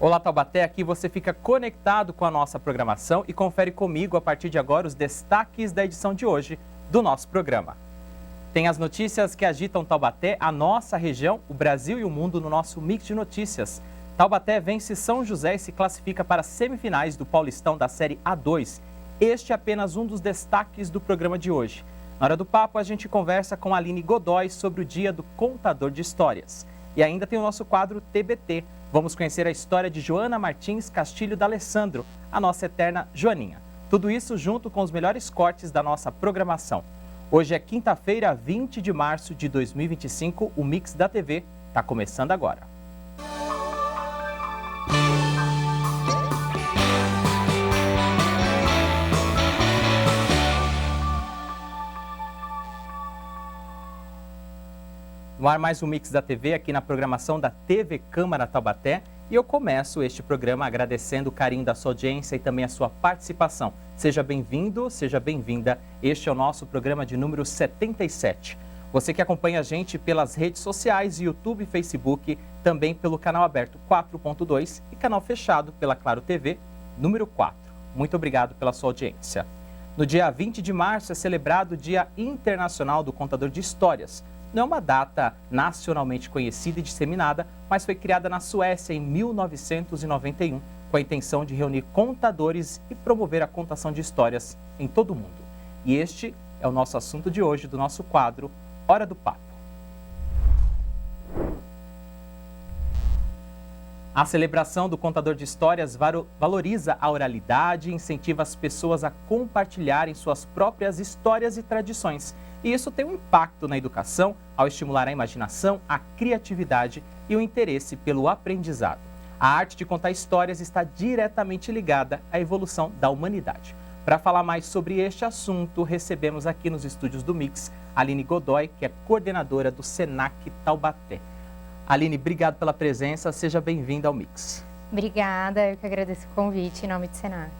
Olá, Taubaté, aqui você fica conectado com a nossa programação e confere comigo a partir de agora os destaques da edição de hoje do nosso programa. Tem as notícias que agitam Taubaté, a nossa região, o Brasil e o mundo no nosso mix de notícias. Taubaté vence São José e se classifica para as semifinais do Paulistão da Série A2. Este é apenas um dos destaques do programa de hoje. Na hora do papo, a gente conversa com a Aline Godoy sobre o Dia do Contador de Histórias. E ainda tem o nosso quadro TBT. Vamos conhecer a história de Joana Martins Castilho d'Alessandro, a nossa eterna Joaninha. Tudo isso junto com os melhores cortes da nossa programação. Hoje é quinta-feira, 20 de março de 2025. O Mix da TV está começando agora. No ar mais um Mix da TV aqui na programação da TV Câmara Taubaté. E eu começo este programa agradecendo o carinho da sua audiência e também a sua participação. Seja bem-vindo, seja bem-vinda. Este é o nosso programa de número 77. Você que acompanha a gente pelas redes sociais, YouTube e Facebook, também pelo canal aberto 4.2 e canal fechado pela Claro TV, número 4. Muito obrigado pela sua audiência. No dia 20 de março é celebrado o Dia Internacional do Contador de Histórias. Não é uma data nacionalmente conhecida e disseminada, mas foi criada na Suécia em 1991, com a intenção de reunir contadores e promover a contação de histórias em todo o mundo. E este é o nosso assunto de hoje, do nosso quadro Hora do Papo. A celebração do Contador de Histórias valoriza a oralidade e incentiva as pessoas a compartilharem suas próprias histórias e tradições. E isso tem um impacto na educação ao estimular a imaginação, a criatividade e o interesse pelo aprendizado. A arte de contar histórias está diretamente ligada à evolução da humanidade. Para falar mais sobre este assunto, recebemos aqui nos estúdios do Mix a Aline Godoy, que é coordenadora do Senac Taubaté. Aline, obrigado pela presença, seja bem-vinda ao Mix. Obrigada, eu que agradeço o convite em nome do Senac.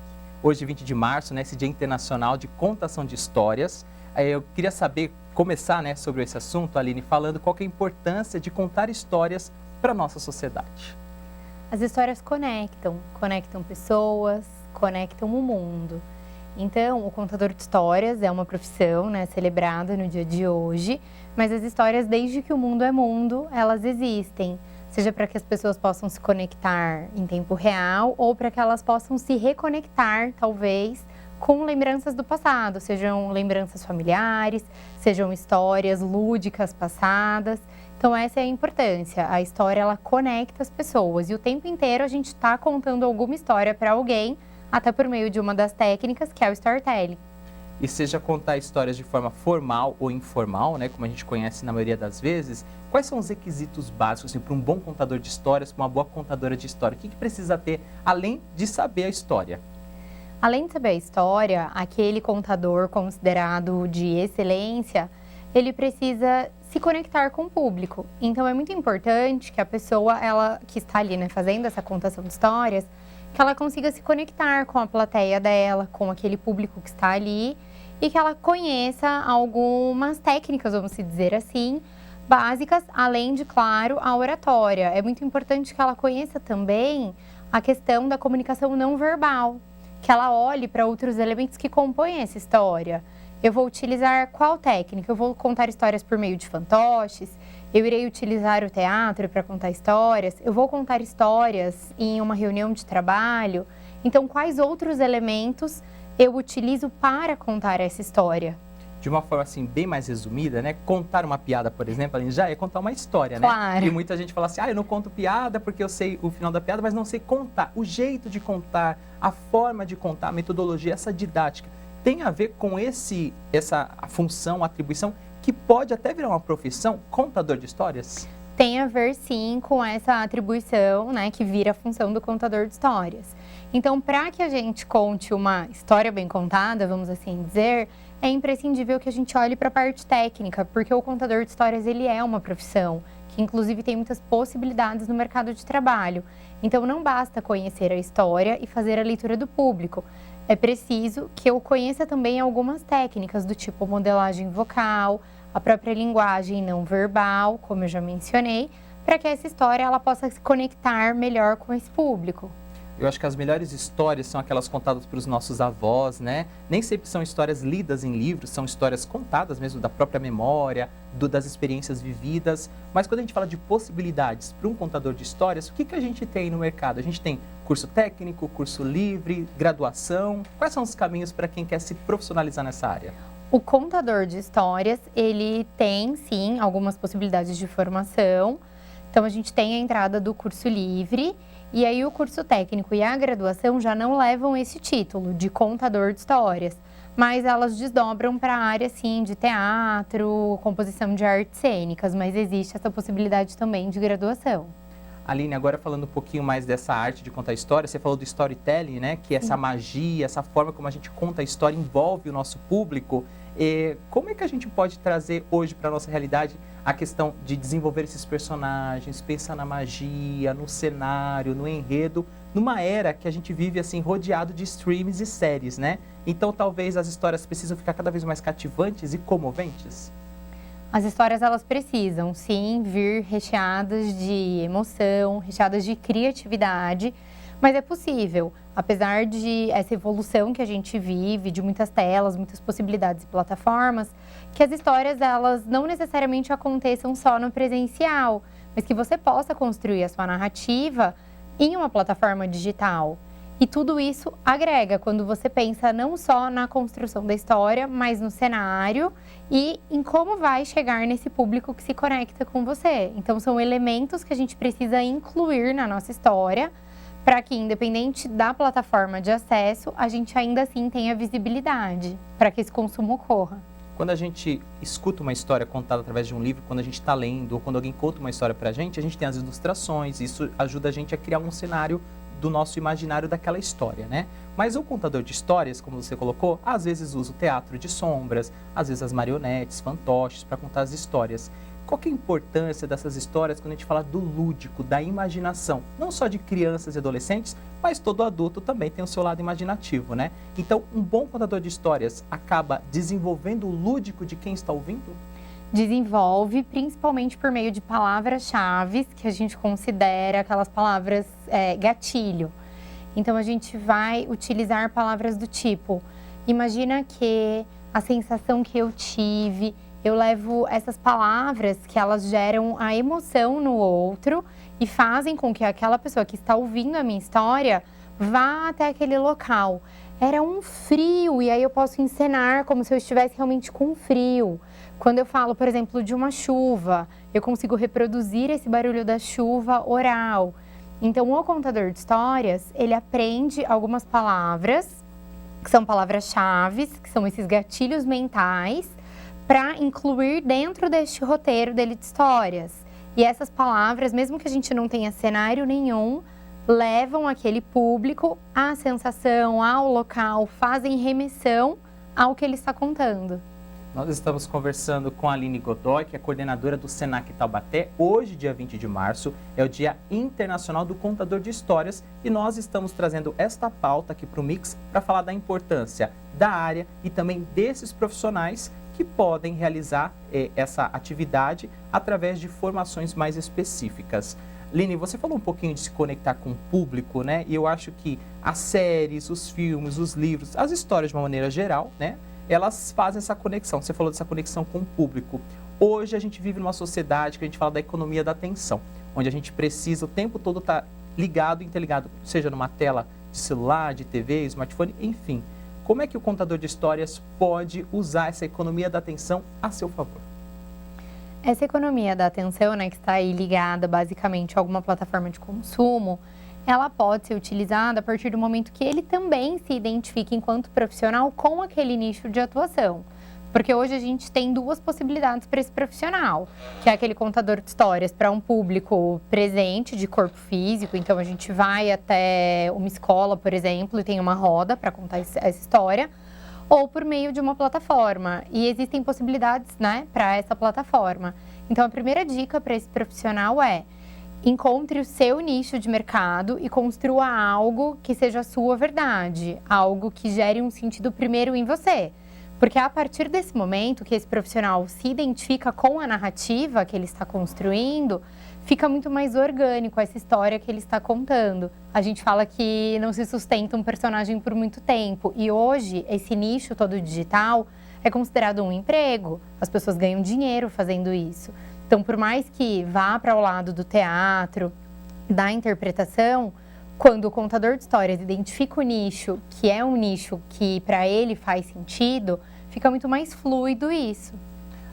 Hoje, 20 de março, esse Dia Internacional de Contação de Histórias. Eu queria saber, começar sobre esse assunto, Aline, falando qual que é a importância de contar histórias para a nossa sociedade. As histórias conectam pessoas, conectam o mundo. Então, o contador de histórias é uma profissão, celebrada no dia de hoje, mas as histórias, desde que o mundo é mundo, elas existem. Seja para que as pessoas possam se conectar em tempo real ou para que elas possam se reconectar, talvez, com lembranças do passado, sejam lembranças familiares, sejam histórias lúdicas passadas. Então essa é a importância, a história ela conecta as pessoas e o tempo inteiro a gente está contando alguma história para alguém, até por meio de uma das técnicas que é o storytelling. E seja contar histórias de forma formal ou informal, como a gente conhece na maioria das vezes, quais são os requisitos básicos para um bom contador de histórias, para uma boa contadora de história? O que precisa ter além de saber a história? Além de saber a história, aquele contador considerado de excelência, ele precisa se conectar com o público. Então, é muito importante que a pessoa que está ali fazendo essa contação de histórias, que ela consiga se conectar com a plateia dela, com aquele público que está ali e que ela conheça algumas técnicas, vamos dizer assim, básicas, além de, claro, a oratória. É muito importante que ela conheça também a questão da comunicação não verbal, que ela olhe para outros elementos que compõem essa história. Eu vou utilizar qual técnica? Eu vou contar histórias por meio de fantoches? Eu irei utilizar o teatro para contar histórias? Eu vou contar histórias em uma reunião de trabalho? Então, quais outros elementos eu utilizo para contar essa história? De uma forma bem mais resumida, contar uma piada, por exemplo, já é contar uma história, Claro. E muita gente fala assim, eu não conto piada porque eu sei o final da piada, mas não sei contar. O jeito de contar, a forma de contar, a metodologia, essa didática, tem a ver com essa função, atribuição, que pode até virar uma profissão, contador de histórias? Tem a ver, sim, com essa atribuição, que vira a função do contador de histórias. Então, para que a gente conte uma história bem contada, vamos assim dizer, é imprescindível que a gente olhe para a parte técnica, porque o contador de histórias ele é uma profissão que, inclusive, tem muitas possibilidades no mercado de trabalho. Então, não basta conhecer a história e fazer a leitura do público. É preciso que eu conheça também algumas técnicas do tipo modelagem vocal, a própria linguagem não verbal, como eu já mencionei, para que essa história ela possa se conectar melhor com esse público. Eu acho que as melhores histórias são aquelas contadas pelos nossos avós, né? Nem sempre são histórias lidas em livros, são histórias contadas mesmo da própria memória, das experiências vividas. Mas quando a gente fala de possibilidades para um contador de histórias, o que a gente tem no mercado? A gente tem curso técnico, curso livre, graduação. Quais são os caminhos para quem quer se profissionalizar nessa área? O contador de histórias, ele tem, sim, algumas possibilidades de formação. Então, a gente tem a entrada do curso livre. E aí o curso técnico e a graduação já não levam esse título de contador de histórias, mas elas desdobram para a área, sim, de teatro, composição de artes cênicas, mas existe essa possibilidade também de graduação. Aline, agora falando um pouquinho mais dessa arte de contar história, você falou do storytelling, né? Que essa magia, essa forma como a gente conta a história envolve o nosso público. Como é que a gente pode trazer hoje para a nossa realidade a questão de desenvolver esses personagens, pensar na magia, no cenário, no enredo, numa era que a gente vive assim rodeado de streams e séries, né? Então talvez as histórias precisam ficar cada vez mais cativantes e comoventes? As histórias, elas precisam, sim, vir recheadas de emoção, recheadas de criatividade, mas é possível, apesar de essa evolução que a gente vive, de muitas telas, muitas possibilidades e plataformas, que as histórias, elas não necessariamente aconteçam só no presencial, mas que você possa construir a sua narrativa em uma plataforma digital. E tudo isso agrega quando você pensa não só na construção da história, mas no cenário e em como vai chegar nesse público que se conecta com você. Então, são elementos que a gente precisa incluir na nossa história para que, independente da plataforma de acesso, a gente ainda assim tenha visibilidade para que esse consumo ocorra. Quando a gente escuta uma história contada através de um livro, quando a gente está lendo ou quando alguém conta uma história para a gente tem as ilustrações, isso ajuda a gente a criar um cenário do nosso imaginário daquela história, né? Mas o contador de histórias, como você colocou, às vezes usa o teatro de sombras, às vezes as marionetes, fantoches para contar as histórias. Qual que é a importância dessas histórias quando a gente fala do lúdico, da imaginação? Não só de crianças e adolescentes, mas todo adulto também tem o seu lado imaginativo, né? Então, um bom contador de histórias acaba desenvolvendo o lúdico de quem está ouvindo? Desenvolve, principalmente por meio de palavras-chave, que a gente considera aquelas palavras gatilho. Então, a gente vai utilizar palavras do tipo: imagina que, a sensação que eu tive. Eu levo essas palavras que elas geram a emoção no outro e fazem com que aquela pessoa que está ouvindo a minha história vá até aquele local. Era um frio e aí eu posso encenar como se eu estivesse realmente com frio. Quando eu falo, por exemplo, de uma chuva, eu consigo reproduzir esse barulho da chuva oral. Então, o contador de histórias, ele aprende algumas palavras, que são palavras-chave, que são esses gatilhos mentais, para incluir dentro deste roteiro dele de histórias. E essas palavras, mesmo que a gente não tenha cenário nenhum, levam aquele público à sensação, ao local, fazem remissão ao que ele está contando. Nós estamos conversando com a Aline Godoy, que é coordenadora do Senac Taubaté. Hoje, dia 20 de março, é o Dia Internacional do Contador de Histórias e nós estamos trazendo esta pauta aqui para o Mix para falar da importância da área e também desses profissionais que podem realizar essa atividade através de formações mais específicas. Aline, você falou um pouquinho de se conectar com o público, né? E eu acho que as séries, os filmes, os livros, as histórias de uma maneira geral, né? Elas fazem essa conexão. Você falou dessa conexão com o público. Hoje a gente vive numa sociedade que a gente fala da economia da atenção, onde a gente precisa o tempo todo estar ligado, interligado, seja numa tela de celular, de TV, smartphone, enfim. Como é que o contador de histórias pode usar essa economia da atenção a seu favor? Essa economia da atenção, né, que está aí ligada basicamente a alguma plataforma de consumo, ela pode ser utilizada a partir do momento que ele também se identifique enquanto profissional com aquele nicho de atuação. Porque hoje a gente tem duas possibilidades para esse profissional, que é aquele contador de histórias para um público presente de corpo físico. Então, a gente vai até uma escola, por exemplo, e tem uma roda para contar essa história, ou por meio de uma plataforma. E existem possibilidades, né, para essa plataforma. Então, a primeira dica para esse profissional é: encontre o seu nicho de mercado e construa algo que seja a sua verdade, algo que gere um sentido primeiro em você. Porque é a partir desse momento que esse profissional se identifica com a narrativa que ele está construindo, fica muito mais orgânico essa história que ele está contando. A gente fala que não se sustenta um personagem por muito tempo. E hoje, esse nicho todo digital é considerado um emprego. As pessoas ganham dinheiro fazendo isso. Então, por mais que vá para o lado do teatro, da interpretação, quando o contador de histórias identifica o nicho, que é um nicho que para ele faz sentido, fica muito mais fluido isso.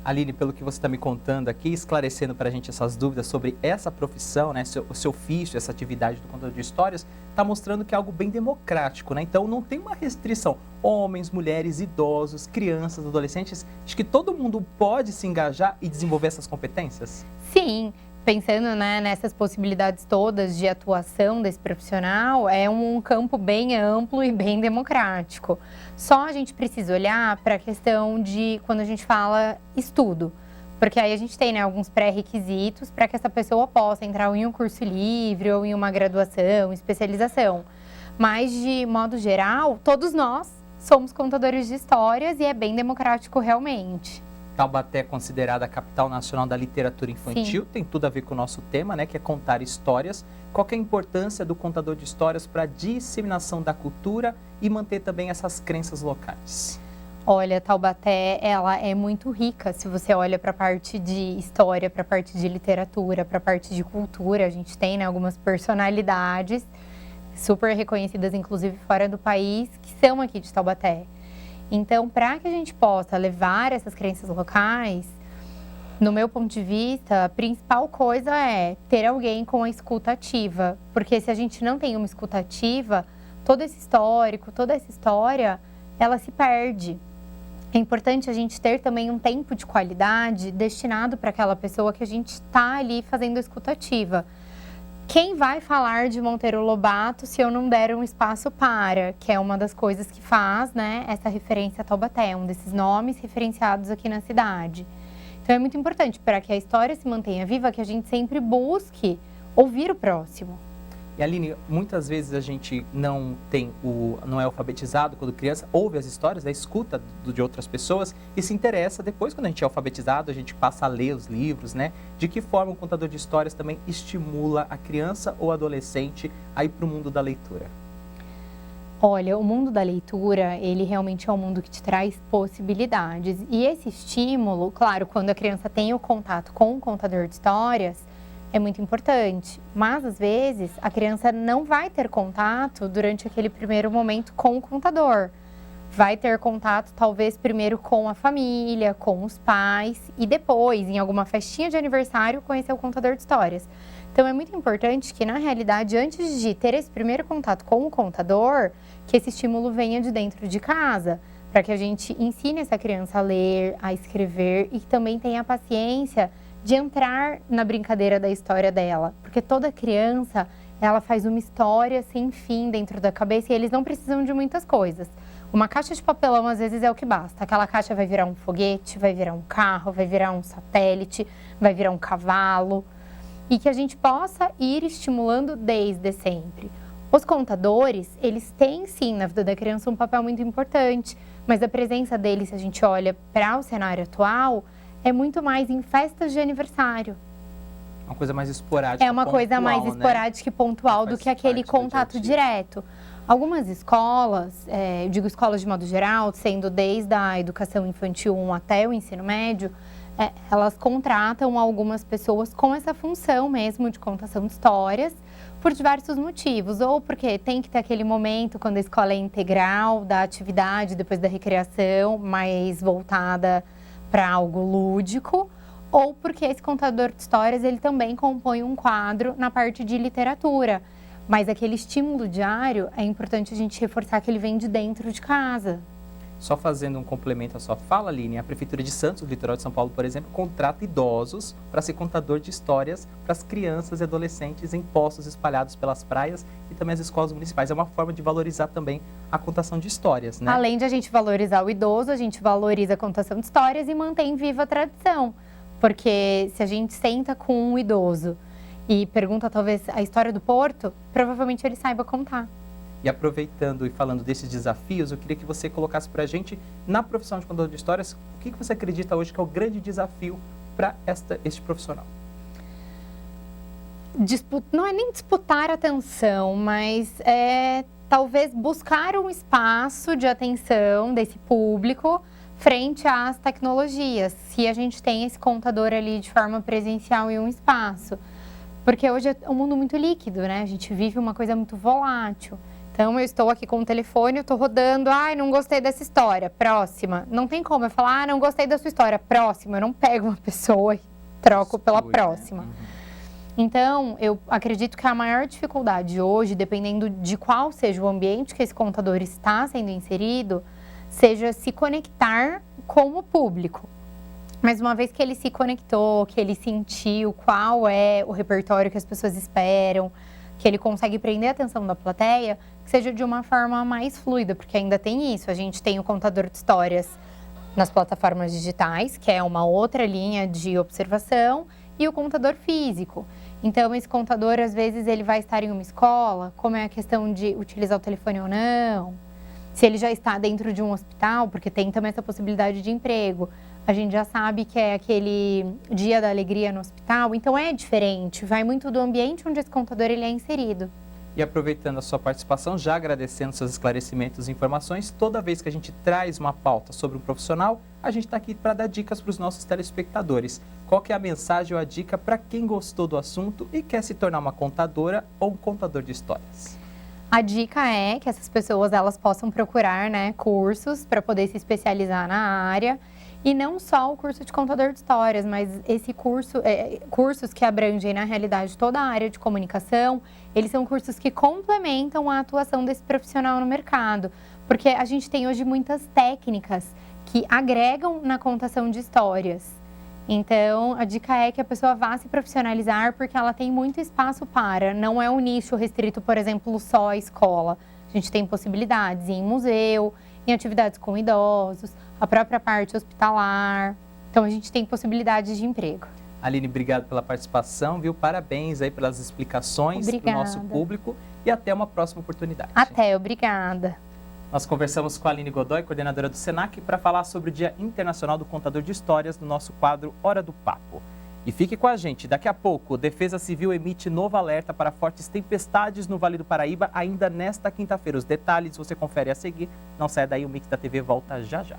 Aline, pelo que você está me contando aqui, esclarecendo para a gente essas dúvidas sobre essa profissão, né, o seu ofício, essa atividade do contador de histórias, está mostrando que é algo bem democrático, né? Então não tem uma restrição. Homens, mulheres, idosos, crianças, adolescentes, acho que todo mundo pode se engajar e desenvolver essas competências? Sim. Pensando, né, nessas possibilidades todas de atuação desse profissional, é um campo bem amplo e bem democrático. Só a gente precisa olhar para a questão de quando a gente fala estudo, porque aí a gente tem, né, alguns pré-requisitos para que essa pessoa possa entrar em um curso livre ou em uma graduação, especialização. Mas, de modo geral, todos nós somos contadores de histórias e é bem democrático realmente. Taubaté é considerada a capital nacional da literatura infantil. Sim. Tem tudo a ver com o nosso tema, né, que é contar histórias. Qual que é a importância do contador de histórias para a disseminação da cultura e manter também essas crenças locais? Olha, Taubaté, ela é muito rica. Se você olha para a parte de história, para a parte de literatura, para a parte de cultura, a gente tem, né, algumas personalidades super reconhecidas, inclusive fora do país, que são aqui de Taubaté. Então, para que a gente possa levar essas crenças locais, no meu ponto de vista, a principal coisa é ter alguém com a escuta ativa. Porque se a gente não tem uma escuta ativa, todo esse histórico, toda essa história, ela se perde. É importante a gente ter também um tempo de qualidade destinado para aquela pessoa que a gente está ali fazendo a escuta ativa. Quem vai falar de Monteiro Lobato se eu não der um espaço para, que é uma das coisas que faz, né, essa referência a Taubaté, um desses nomes referenciados aqui na cidade. Então é muito importante para que a história se mantenha viva, que a gente sempre busque ouvir o próximo. E Aline, muitas vezes a gente não é alfabetizado quando criança, ouve as histórias, escuta de outras pessoas e se interessa depois, quando a gente é alfabetizado, a gente passa a ler os livros, né? De que forma o contador de histórias também estimula a criança ou adolescente a ir para o mundo da leitura? Olha, o mundo da leitura, ele realmente é um mundo que te traz possibilidades. E esse estímulo, claro, quando a criança tem o contato com o contador de histórias, é muito importante, mas às vezes a criança não vai ter contato durante aquele primeiro momento com o contador. Vai ter contato talvez primeiro com a família, com os pais e depois, em alguma festinha de aniversário, conhecer o contador de histórias. Então é muito importante que, na realidade, antes de ter esse primeiro contato com o contador, que esse estímulo venha de dentro de casa, para que a gente ensine essa criança a ler, a escrever e que também tenha a paciência de entrar na brincadeira da história dela, porque toda criança, ela faz uma história sem fim dentro da cabeça e eles não precisam de muitas coisas. Uma caixa de papelão, às vezes, é o que basta. Aquela caixa vai virar um foguete, vai virar um carro, vai virar um satélite, vai virar um cavalo. E que a gente possa ir estimulando desde sempre. Os contadores, eles têm, sim, na vida da criança um papel muito importante, mas a presença deles, se a gente olha para o cenário atual, é muito mais em festas de aniversário. Uma coisa mais esporádica. É uma coisa mais esporádica e pontual do que aquele contato direto. Algumas escolas, eu digo escolas de modo geral, sendo desde a educação infantil 1 até o ensino médio, elas contratam algumas pessoas com essa função mesmo de contação de histórias por diversos motivos. Ou porque tem que ter aquele momento quando a escola é integral da atividade, depois da recreação, mais voltada para algo lúdico, ou porque esse contador de histórias ele também compõe um quadro na parte de literatura. Mas aquele estímulo diário, é importante a gente reforçar que ele vem de dentro de casa. Só fazendo um complemento à sua fala, Aline, a Prefeitura de Santos, o litoral de São Paulo, por exemplo, contrata idosos para ser contador de histórias para as crianças e adolescentes em postos espalhados pelas praias e também as escolas municipais. É uma forma de valorizar também a contação de histórias, né? Além de a gente valorizar o idoso, a gente valoriza a contação de histórias e mantém viva a tradição. Porque se a gente senta com um idoso e pergunta talvez a história do Porto, provavelmente ele saiba contar. E aproveitando e falando desses desafios, eu queria que você colocasse para a gente, na profissão de contador de histórias, o que você acredita hoje que é o grande desafio para este profissional? não é nem disputar atenção, mas talvez buscar um espaço de atenção desse público frente às tecnologias, se a gente tem esse contador ali de forma presencial em um espaço. Porque hoje é um mundo muito líquido, né? A gente vive uma coisa muito volátil. Então, eu estou aqui com o telefone, eu estou rodando, não gostei dessa história, próxima. Não tem como eu falar, não gostei da sua história, próxima. Eu não pego uma pessoa e troco pela próxima. Né? Então, eu acredito que a maior dificuldade hoje, dependendo de qual seja o ambiente que esse contador está sendo inserido, seja se conectar com o público. Mas uma vez que ele se conectou, que ele sentiu qual é o repertório que as pessoas esperam, que ele consegue prender a atenção da plateia, que seja de uma forma mais fluida, porque ainda tem isso. A gente tem o contador de histórias nas plataformas digitais, que é uma outra linha de observação, e o contador físico. Então, esse contador, às vezes, ele vai estar em uma escola, como é a questão de utilizar o telefone ou não, se ele já está dentro de um hospital, porque tem também essa possibilidade de emprego. A gente já sabe que é aquele dia da alegria no hospital, então é diferente, vai muito do ambiente onde esse contador ele é inserido. E aproveitando a sua participação, já agradecendo seus esclarecimentos e informações, toda vez que a gente traz uma pauta sobre um profissional, a gente está aqui para dar dicas para os nossos telespectadores. Qual que é a mensagem ou a dica para quem gostou do assunto e quer se tornar uma contadora ou um contador de histórias? A dica é que essas pessoas elas possam procurar, cursos para poder se especializar na área. E não só o curso de contador de histórias, mas esse cursos que abrangem, na realidade, toda a área de comunicação, eles são cursos que complementam a atuação desse profissional no mercado. Porque a gente tem hoje muitas técnicas que agregam na contação de histórias. Então, a dica é que a pessoa vá se profissionalizar, porque ela tem muito espaço para. Não é um nicho restrito, por exemplo, só à escola. A gente tem possibilidades em museu, em atividades com idosos, a própria parte hospitalar. Então, a gente tem possibilidades de emprego. Aline, obrigado pela participação, viu? Parabéns aí pelas explicações para o nosso público e até uma próxima oportunidade. Até, obrigada. Nós conversamos com a Aline Godoy, coordenadora do SENAC, para falar sobre o Dia Internacional do Contador de Histórias no nosso quadro Hora do Papo. E fique com a gente, daqui a pouco, Defesa Civil emite novo alerta para fortes tempestades no Vale do Paraíba, ainda nesta quinta-feira. Os detalhes você confere a seguir. Não saia daí, o Mix da TV volta já já.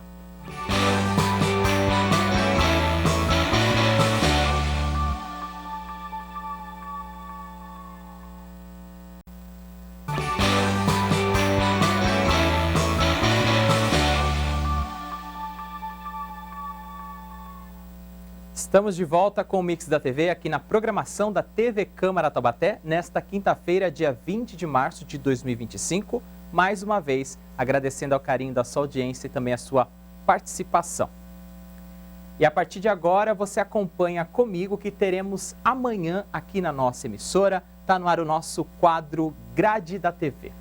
Estamos de volta com o Mix da TV aqui na programação da TV Câmara Taubaté, nesta quinta-feira, dia 20 de março de 2025. Mais uma vez, agradecendo ao carinho da sua audiência e também a sua participação. E a partir de agora, você acompanha comigo que teremos amanhã aqui na nossa emissora, está no ar o nosso quadro Grade da TV.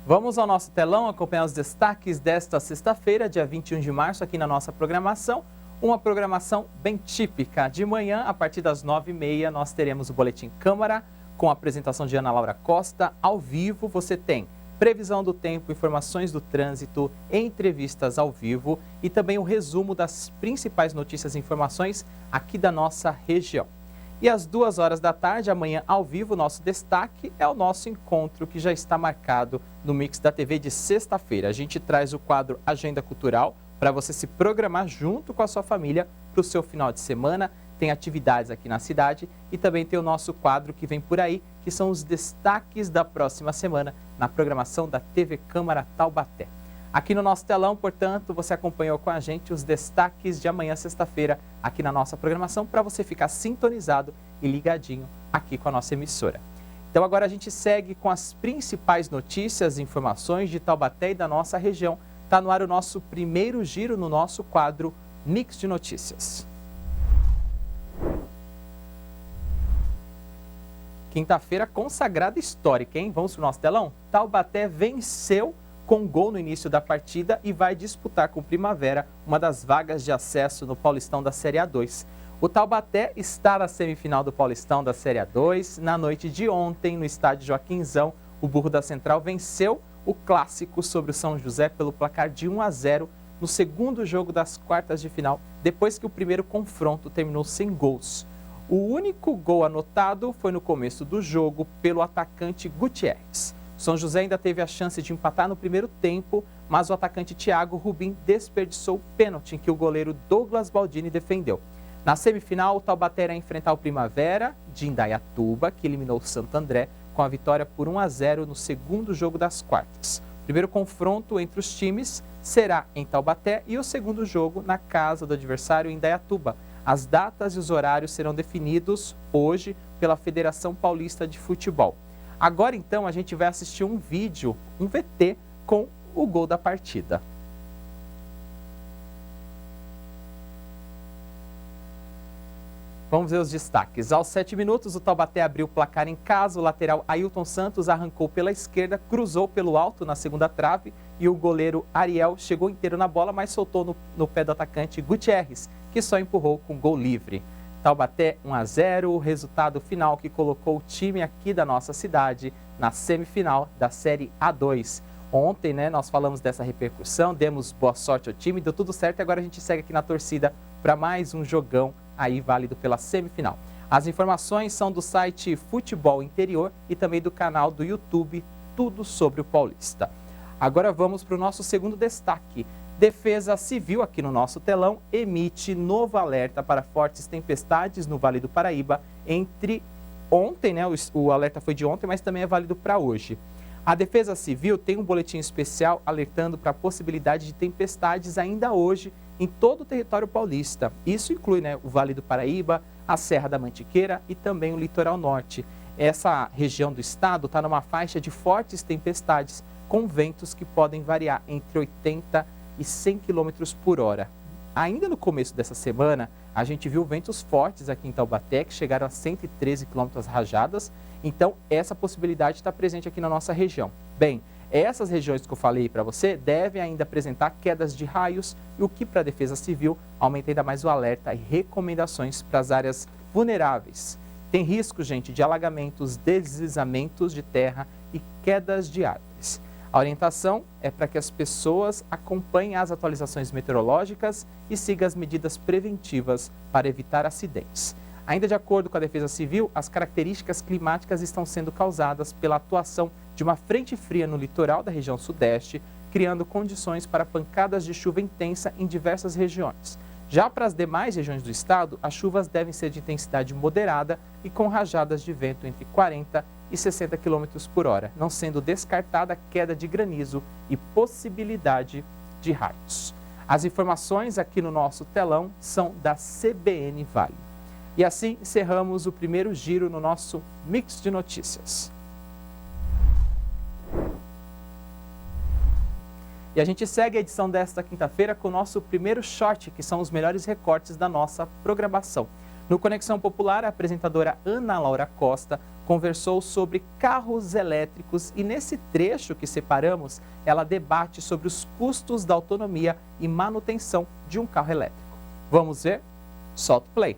Vamos ao nosso telão acompanhar os destaques desta sexta-feira, dia 21 de março, aqui na nossa programação. Uma programação bem típica. De manhã, a partir das 9h30, nós teremos o Boletim Câmara, com a apresentação de Ana Laura Costa. Ao vivo, você tem previsão do tempo, informações do trânsito, entrevistas ao vivo e também o resumo das principais notícias e informações aqui da nossa região. E às 2h da tarde, amanhã ao vivo, nosso destaque é o nosso encontro que já está marcado no Mix da TV de sexta-feira. A gente traz o quadro Agenda Cultural para você se programar junto com a sua família para o seu final de semana. Tem atividades aqui na cidade e também tem o nosso quadro que vem por aí, que são os destaques da próxima semana na programação da TV Câmara Taubaté. Aqui no nosso telão, portanto, você acompanhou com a gente os destaques de amanhã, sexta-feira, aqui na nossa programação, para você ficar sintonizado e ligadinho aqui com a nossa emissora. Então agora a gente segue com as principais notícias e informações de Taubaté e da nossa região. Está no ar o nosso primeiro giro no nosso quadro Mix de Notícias. Quinta-feira consagrada histórica, hein? Vamos para o nosso telão? Taubaté venceu com gol no início da partida e vai disputar com o Primavera uma das vagas de acesso no Paulistão da Série A2. O Taubaté está na semifinal do Paulistão da Série A2. Na noite de ontem, no estádio Joaquinzão, o Burro da Central venceu o clássico sobre o São José pelo placar de 1-0 no segundo jogo das quartas de final depois que o primeiro confronto terminou sem gols. O único gol anotado foi no começo do jogo pelo atacante Gutierrez. São José ainda teve a chance de empatar no primeiro tempo, mas o atacante Thiago Rubim desperdiçou o pênalti em que o goleiro Douglas Baldini defendeu. Na semifinal, o Taubaté irá enfrentar o Primavera de Indaiatuba, que eliminou o Santo André, com a vitória por 1-0 no segundo jogo das quartas. O primeiro confronto entre os times será em Taubaté e o segundo jogo na casa do adversário em Indaiatuba. As datas e os horários serão definidos hoje pela Federação Paulista de Futebol. Agora, então, a gente vai assistir um vídeo, um VT, com o gol da partida. Vamos ver os destaques. Aos 7 minutos, o Taubaté abriu o placar em casa. O lateral Ailton Santos arrancou pela esquerda, cruzou pelo alto na segunda trave e o goleiro Ariel chegou inteiro na bola, mas soltou no pé do atacante Gutierrez, que só empurrou com gol livre. Taubaté 1-0, o resultado final que colocou o time aqui da nossa cidade na semifinal da Série A2. Ontem, nós falamos dessa repercussão, demos boa sorte ao time, deu tudo certo e agora a gente segue aqui na torcida para mais um jogão aí válido pela semifinal. As informações são do site Futebol Interior e também do canal do YouTube Tudo Sobre o Paulista. Agora vamos para o nosso segundo destaque. Defesa Civil, aqui no nosso telão, emite novo alerta para fortes tempestades no Vale do Paraíba entre ontem, o alerta foi de ontem, mas também é válido para hoje. A Defesa Civil tem um boletim especial alertando para a possibilidade de tempestades ainda hoje em todo o território paulista. Isso inclui o Vale do Paraíba, a Serra da Mantiqueira e também o litoral norte. Essa região do estado está numa faixa de fortes tempestades com ventos que podem variar entre 80 e 100 km por hora. Ainda no começo dessa semana, a gente viu ventos fortes aqui em Taubaté, que chegaram a 113 km rajadas. Então, essa possibilidade está presente aqui na nossa região. Bem, essas regiões que eu falei para você devem ainda apresentar quedas de raios, e o que para a Defesa Civil aumenta ainda mais o alerta e recomendações para as áreas vulneráveis. Tem risco, gente, de alagamentos, deslizamentos de terra e quedas de árvores. A orientação é para que as pessoas acompanhem as atualizações meteorológicas e sigam as medidas preventivas para evitar acidentes. Ainda de acordo com a Defesa Civil, as características climáticas estão sendo causadas pela atuação de uma frente fria no litoral da região sudeste, criando condições para pancadas de chuva intensa em diversas regiões. Já para as demais regiões do estado, as chuvas devem ser de intensidade moderada e com rajadas de vento entre 40 e 60 km por hora, não sendo descartada queda de granizo e possibilidade de raios. As informações aqui no nosso telão são da CBN Vale. E assim encerramos o primeiro giro no nosso Mix de Notícias. E a gente segue a edição desta quinta-feira com o nosso primeiro short, que são os melhores recortes da nossa programação. No Conexão Popular, a apresentadora Ana Laura Costa conversou sobre carros elétricos e nesse trecho que separamos, ela debate sobre os custos da autonomia e manutenção de um carro elétrico. Vamos ver? Solta o play.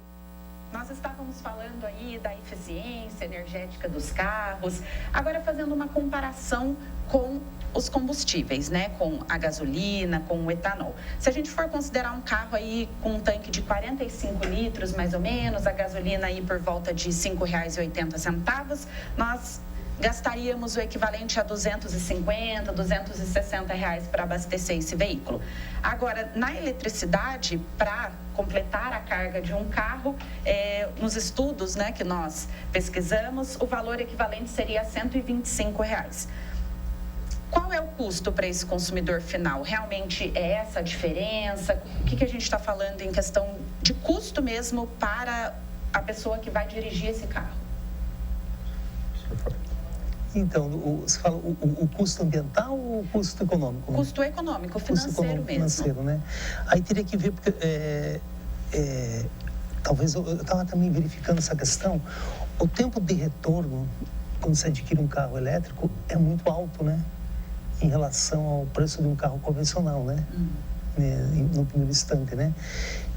Nós estávamos falando aí da eficiência energética dos carros, agora fazendo uma comparação com os combustíveis, com a gasolina, com o etanol. Se a gente for considerar um carro aí com um tanque de 45 litros, mais ou menos, a gasolina aí por volta de R$ 5,80, nós gastaríamos o equivalente a R$ 250, R$ 260 para abastecer esse veículo. Agora, na eletricidade, para completar a carga de um carro, nos estudos que nós pesquisamos, o valor equivalente seria R$ 125. Qual é o custo para esse consumidor final? Realmente é essa a diferença? O que a gente está falando em questão de custo mesmo para a pessoa que vai dirigir esse carro? Então, você fala o custo ambiental ou o custo econômico? Custo econômico, financeiro mesmo. Financeiro, né? Aí teria que ver, porque talvez eu estava também verificando essa questão, o tempo de retorno, quando você adquire um carro elétrico, é muito alto, né? Em relação ao preço de um carro convencional, né? No primeiro instante, né?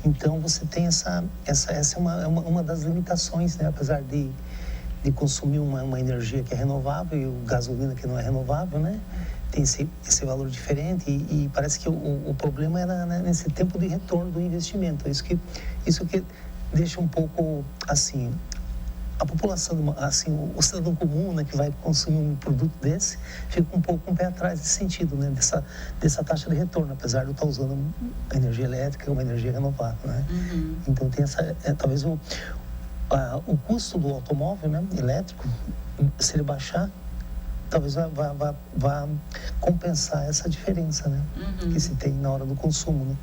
Então, você tem essa é uma das limitações, né? Apesar de consumir uma energia que é renovável e o gasolina que não é renovável, né? tem esse valor diferente e parece que o problema era, né, nesse tempo de retorno do investimento. Isso que deixa um pouco assim a população, assim, o cidadão comum, né, que vai consumir um produto desse, fica um pouco com o pé atrás nesse sentido, né, dessa taxa de retorno, apesar de eu estar usando a energia elétrica, uma energia renovável, né? Então tem talvez o custo do automóvel, né, elétrico, se ele baixar, talvez vá compensar essa diferença, né, que se tem na hora do consumo, né?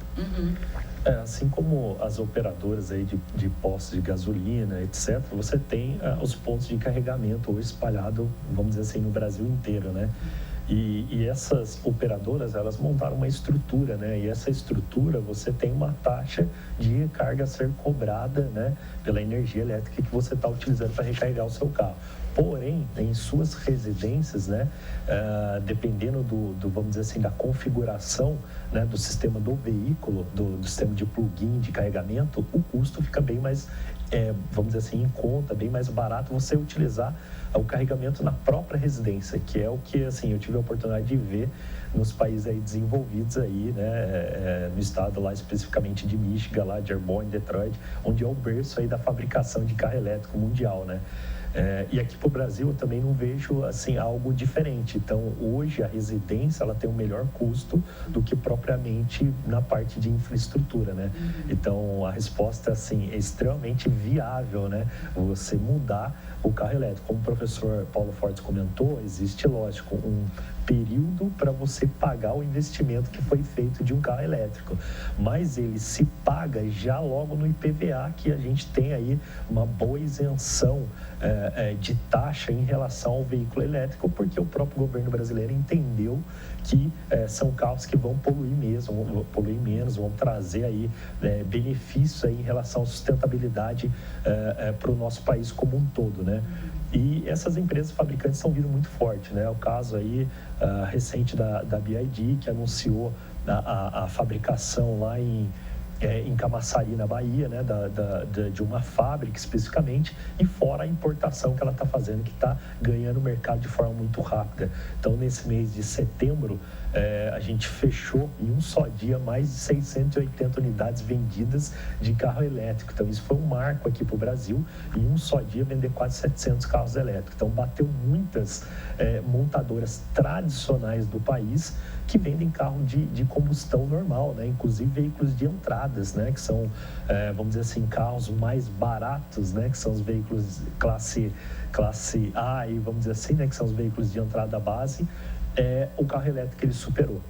Assim como as operadoras aí de postos de gasolina, etc., você tem os pontos de carregamento hoje espalhados, vamos dizer assim, no Brasil inteiro, né? E essas operadoras, elas montaram uma estrutura, né? E essa estrutura, você tem uma taxa de recarga a ser cobrada, né, pela energia elétrica que você está utilizando para recarregar o seu carro. Porém, em suas residências, né, dependendo vamos dizer assim, da configuração, né, do sistema do veículo, do sistema de plug-in, de carregamento, o custo fica bem mais, vamos dizer assim, em conta, bem mais barato você utilizar o carregamento na própria residência, que é o que, assim, eu tive a oportunidade de ver nos países aí desenvolvidos aí, né, no estado lá especificamente de Michigan, lá de Dearborn, Detroit, onde é o berço aí da fabricação de carro elétrico mundial, né? E aqui para o Brasil eu também não vejo assim algo diferente. Então hoje a residência ela tem um melhor custo do que propriamente na parte de infraestrutura, né? Então a resposta assim é extremamente viável, né? Você mudar o carro elétrico. Como o professor Paulo Fortes comentou, existe, lógico, um período para você pagar o investimento que foi feito de um carro elétrico, mas ele se paga já logo no IPVA, que a gente tem aí uma boa isenção de taxa em relação ao veículo elétrico, porque o próprio governo brasileiro entendeu que são carros que vão poluir mesmo, vão poluir menos, vão trazer aí benefícios aí em relação à sustentabilidade para o nosso país como um todo, né? E essas empresas fabricantes estão vindo muito forte, né? O caso aí recente da BYD, que anunciou a fabricação lá em Camaçari, na Bahia, né, de uma fábrica especificamente, e fora a importação que ela está fazendo, que está ganhando o mercado de forma muito rápida. Então, nesse mês de setembro, a gente fechou em um só dia mais de 680 unidades vendidas de carro elétrico. Então, isso foi um marco aqui para o Brasil, em um só dia vender quase 700 carros elétricos. Então, bateu muitas montadoras tradicionais do país que vendem carro de combustão normal, né? Inclusive veículos de entradas, né? Que são, vamos dizer assim, carros mais baratos, né? Que são os veículos classe A, e vamos dizer assim, né? Que são os veículos de entrada base. O carro elétrico ele superou.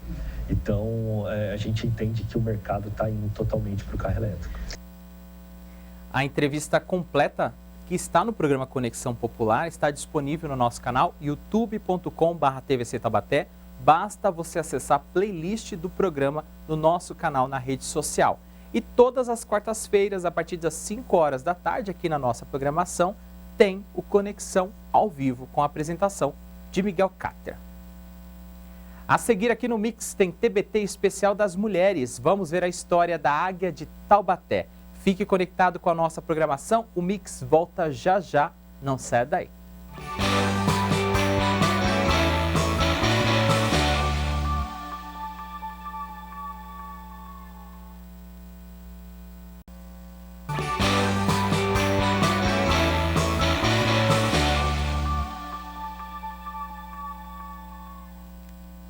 Então, a gente entende que o mercado está indo totalmente para o carro elétrico. A entrevista completa, que está no programa Conexão Popular, está disponível no nosso canal youtube.com/tvctaubaté. Basta você acessar a playlist do programa no nosso canal na rede social. E todas as quartas-feiras, a partir das 5 horas da tarde, aqui na nossa programação, tem o Conexão ao vivo, com a apresentação de Miguel Cáter. A seguir aqui no Mix tem TBT especial das mulheres. Vamos ver a história da Águia de Taubaté. Fique conectado com a nossa programação. O Mix volta já já. Não saia daí.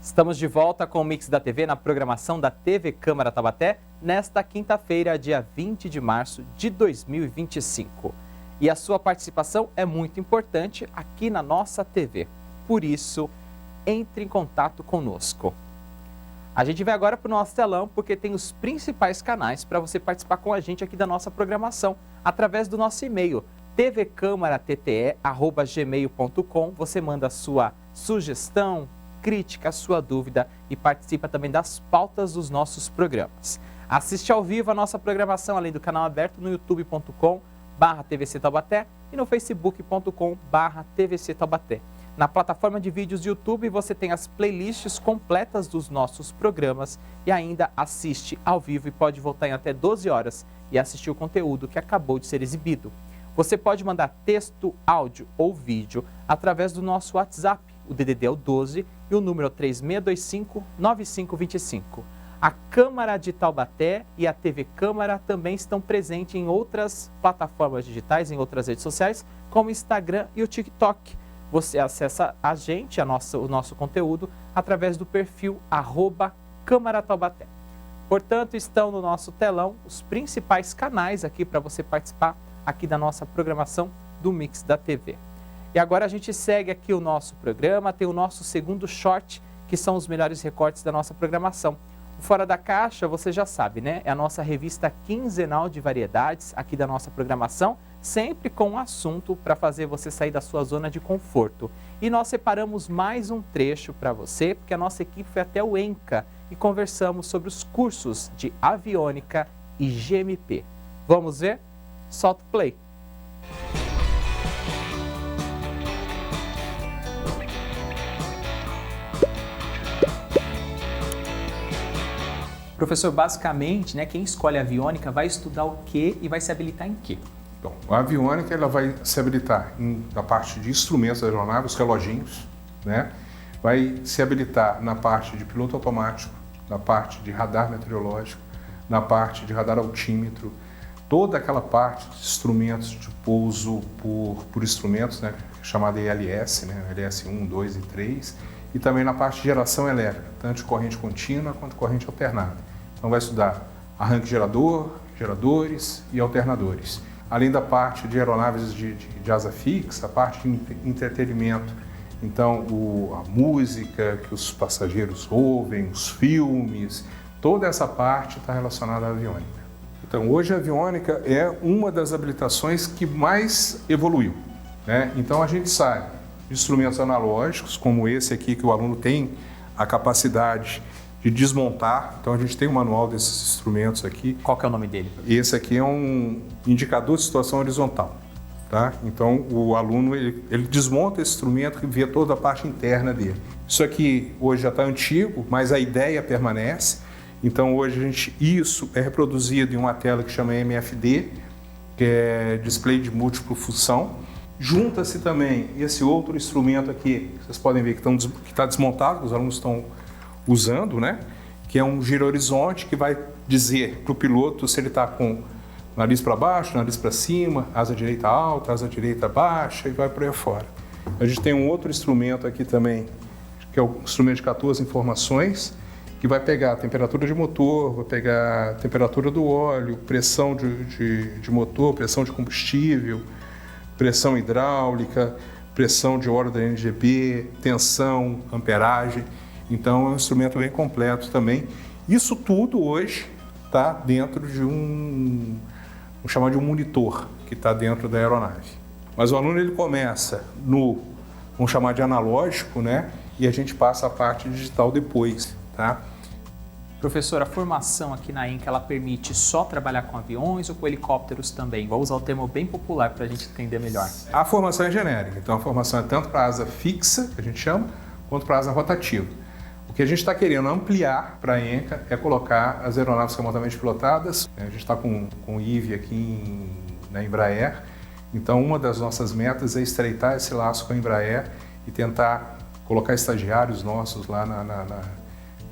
Estamos de volta com o Mix da TV na programação da TV Câmara Taubaté, nesta quinta-feira, dia 20 de março de 2025. E a sua participação é muito importante aqui na nossa TV. Por isso, entre em contato conosco. A gente vai agora para o nosso telão, porque tem os principais canais para você participar com a gente aqui da nossa programação, através do nosso e-mail, tvcamaratte@gmail.com. Você manda a sua sugestão, crítica, sua dúvida e participa também das pautas dos nossos programas. Assiste ao vivo a nossa programação, além do canal aberto no youtube.com/TVC Taubaté e no facebook.com/TVC Taubaté. Na plataforma de vídeos do YouTube você tem as playlists completas dos nossos programas e ainda assiste ao vivo e pode voltar em até 12 horas e assistir o conteúdo que acabou de ser exibido. Você pode mandar texto, áudio ou vídeo através do nosso WhatsApp. o DDD é o 12 e o número é o 3625-9525. A Câmara de Taubaté e a TV Câmara também estão presentes em outras plataformas digitais, em outras redes sociais, como o Instagram e o TikTok. Você acessa a gente, o nosso conteúdo, através do perfil @Câmara Taubaté. Portanto, estão no nosso telão os principais canais aqui para você participar aqui da nossa programação do Mix da TV. E agora a gente segue aqui o nosso programa, tem o nosso segundo short, que são os melhores recortes da nossa programação. O Fora da Caixa, você já sabe, né? É a nossa revista quinzenal de variedades aqui da nossa programação, sempre com um assunto para fazer você sair da sua zona de conforto. E nós separamos mais um trecho para você, porque a nossa equipe foi até o ENCA e conversamos sobre os cursos de aviônica e GMP. Vamos ver? Solta o play. Professor, basicamente, né, quem escolhe aviônica vai estudar o quê e vai se habilitar em quê? Bom, a aviônica ela vai se habilitar na parte de instrumentos da aeronave, os reloginhos, né? Vai se habilitar na parte de piloto automático, na parte de radar meteorológico, na parte de radar altímetro, toda aquela parte de instrumentos de pouso por instrumentos, né, chamada ILS, né, ILS 1, 2 e 3, e também na parte de geração elétrica, tanto de corrente contínua quanto corrente alternada. Então vai estudar arranque gerador, geradores e alternadores. Além da parte de aeronaves de asa fixa, a parte de entretenimento. Então a música que os passageiros ouvem, os filmes, toda essa parte está relacionada à aviônica. Então hoje a aviônica é uma das habilitações que mais evoluiu, né? Então a gente sai de instrumentos analógicos, como esse aqui que o aluno tem a capacidade de desmontar. Então a gente tem um manual desses instrumentos aqui. Qual que é o nome dele? Esse aqui é um indicador de situação horizontal, tá? Então o aluno ele desmonta esse instrumento e vê toda a parte interna dele. Isso aqui hoje já está antigo, mas a ideia permanece. Então hoje isso é reproduzido em uma tela que chama MFD, que é display de múltipla função. Junta-se também esse outro instrumento aqui, vocês podem ver que está desmontado, que os alunos estão usando, né? Que é um giro-horizonte que vai dizer para o piloto se ele está com nariz para baixo, nariz para cima, asa direita alta, asa direita baixa e vai por aí fora. A gente tem um outro instrumento aqui também, que é o instrumento de 14 informações, que vai pegar a temperatura de motor, vai pegar a temperatura do óleo, pressão de motor, pressão de combustível, pressão hidráulica, pressão de óleo da NGB, tensão, amperagem. Então é um instrumento bem completo também. Isso tudo hoje está dentro de vamos chamar de um monitor, que está dentro da aeronave. Mas o aluno ele começa vamos chamar de analógico, né? E a gente passa a parte digital depois, tá? Professor, a formação aqui na ENCA, ela permite só trabalhar com aviões ou com helicópteros também? Vou usar o termo bem popular para a gente entender melhor. A formação é genérica, então a formação é tanto para a asa fixa, que a gente chama, quanto para a asa rotativa. O que a gente está querendo ampliar para a ENCA é colocar as aeronaves remotamente pilotadas. A gente está com o IVE aqui na Embraer, então uma das nossas metas é estreitar esse laço com a Embraer e tentar colocar estagiários nossos lá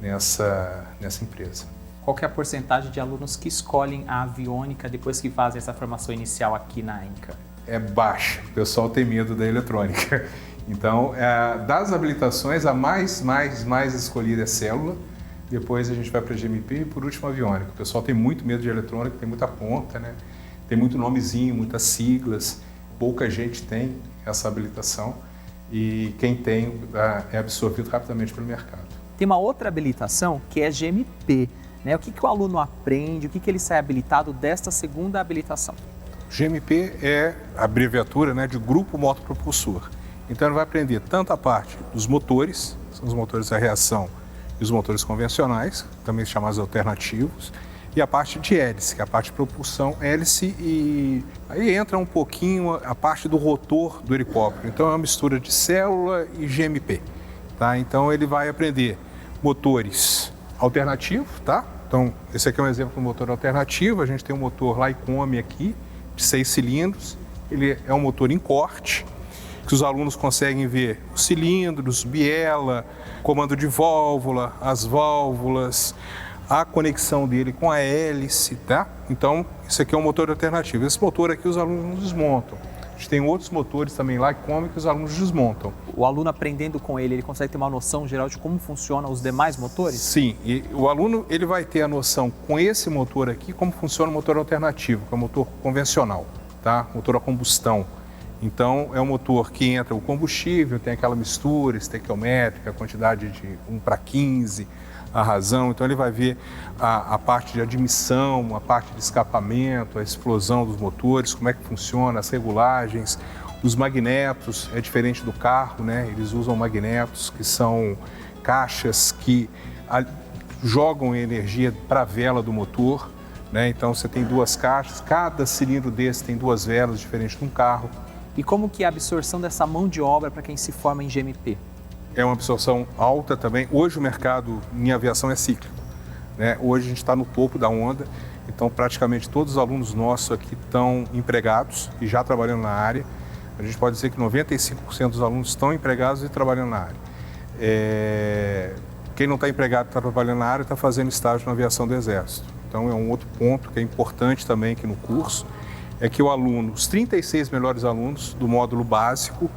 nessa empresa. Qual que é a porcentagem de alunos que escolhem a aviônica depois que fazem essa formação inicial aqui na ENCA? É baixa, o pessoal tem medo da eletrônica. Então, das habilitações, a mais escolhida é célula, depois a gente vai para a GMP e por último a aviônica. O pessoal tem muito medo de eletrônica, tem muita ponta, né? Tem muito nomezinho, muitas siglas, pouca gente tem essa habilitação e quem tem é absorvido rapidamente pelo mercado. Tem uma outra habilitação que é GMP, né? O que o aluno aprende, o que ele sai habilitado desta segunda habilitação? GMP é a abreviatura, né, de Grupo Motopropulsor. Então ele vai aprender tanto a parte dos motores, são os motores a reação e os motores convencionais, também chamados alternativos, e a parte de hélice, que é a parte de propulsão hélice, e aí entra um pouquinho a parte do rotor do helicóptero. Então é uma mistura de célula e GMP, tá? Então ele vai aprender motores alternativos, tá? Então esse aqui é um exemplo de um motor alternativo, a gente tem um motor Lycoming aqui, de 6 cilindros, ele é um motor em corte, que os alunos conseguem ver os cilindros, biela, comando de válvula, as válvulas, a conexão dele com a hélice, tá? Então, isso aqui é um motor alternativo. Esse motor aqui os alunos não desmontam. A gente tem outros motores também lá que os alunos desmontam. O aluno aprendendo com ele consegue ter uma noção geral de como funcionam os demais motores? Sim, e o aluno ele vai ter a noção com esse motor aqui como funciona o motor alternativo, que é o motor convencional, tá? Motor a combustão. Então, é um motor que entra o combustível, tem aquela mistura estequiométrica, a quantidade de 1:15, a razão. Então, ele vai ver a parte de admissão, a parte de escapamento, a explosão dos motores, como é que funciona, as regulagens. Os magnetos, é diferente do carro, né? Eles usam magnetos que são caixas que jogam energia para a vela do motor, né? Então, você tem 2 caixas, cada cilindro desse tem 2 velas, diferente de um carro. E como que é a absorção dessa mão de obra para quem se forma em GMP? É uma absorção alta também. Hoje o mercado em aviação é cíclico, né? Hoje a gente está no topo da onda, então praticamente todos os alunos nossos aqui estão empregados e já trabalhando na área. A gente pode dizer que 95% dos alunos estão empregados e trabalhando na área. Quem não está empregado e está trabalhando na área está fazendo estágio na aviação do Exército. Então é um outro ponto que é importante também aqui no curso, é que o aluno, os 36 melhores alunos do módulo básico,